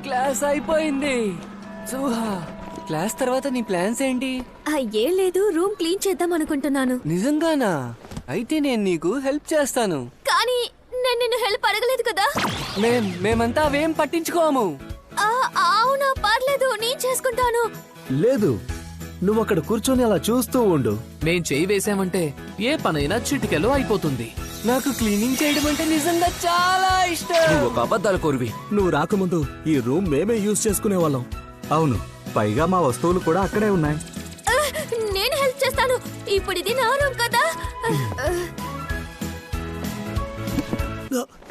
Class అయిపోయింది. Suha, class తర్వాత నీ ప్లాన్స్ ఏంటి? ఏం లేదు, రూమ్ క్లీన్ చేద్దాం అనుకుంటున్నాను. నిజంగానా? అయితే నేను నీకు హెల్ప్ చేస్తాను. కానీ నేను నిన్ను హెల్ప్ అడగలేదు కదా. మేమంతా అవేం పట్టించుకోము. అవునా, పర్లేదు, నేను చేసుకుంటాను. లేదు, నువ్వు అక్కడ కూర్చొని అలా చూస్తూ ఉండు. మేం చేయి వేసామంటే ఏ పనైనా చిటికెలో అయిపోతుంది. నాకు క్లీనింగ్ చేయడం అంటే నిజంగా చాలా ఇష్టం. నువ్వు ఒక అబద్ధాల కోరివి. నువ్వు రాకముందు ఈ రూమ్ మేమే యూజ్ చేసుకునే వాళ్ళం. అవును, పైగా మా వస్తువులు కూడా అక్కడే ఉన్నాయి. నేను హెల్ప్ చేస్తాను. ఇప్పుడు ఇది నా రూమ్ కదా.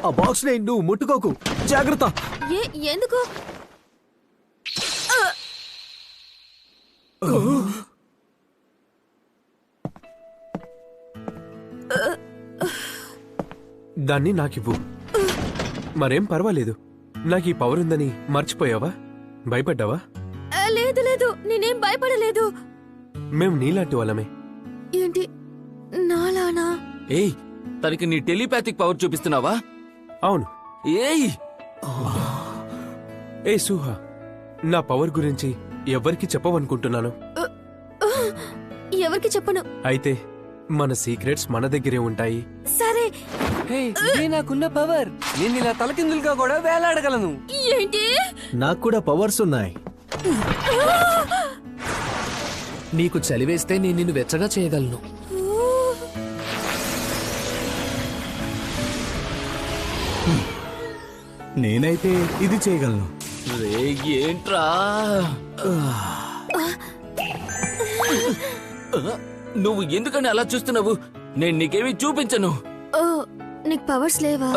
ఆ బాక్స్ ని నువ్వు ముట్టుకోకు, జాగ్రత్త. ఎందుకు? దాన్ని నాకివ్వు. మరేం పర్వాలేదు. నాకు ఈ పవర్ ఉందని మర్చిపోయావా? భయపడ్డావా? లేదు లేదు, నేనేం భయపడలేదు. మేం నీలాంటి వాళ్ళమే. ఏంటి నాలానా? ఏయ్, తనకి నీ టెలిపాథిక్ పవర్ చూపిస్తున్నావా? అవును. ఏయ్, ఏ సుహా, నా పవర్ గురించి ఎవరికి చెప్పవనుకుంటున్నాను. ఎవరికి చెప్పను. అయితే మన సీక్రెట్స్ మన దగ్గరే ఉంటాయి. సరే. హే, ఇదే నాకున్న పవర్. నేను ఇలా తలకిందులుగా కూడా వేలాడగలను. ఏంటి? నాకు కూడా పవర్స్ ఉన్నాయి. నీకు చలివేస్తే నేను నిన్ను వెచ్చగా చేయగలను. నేనైతే ఇది చేయగలను. రే, ఏంట్రా? నువ్వు ఎందుకని అలా చూస్తున్నావు? నేను నీకేమీ చూపించను. ఓ, నీకు పవర్స్ లేవా?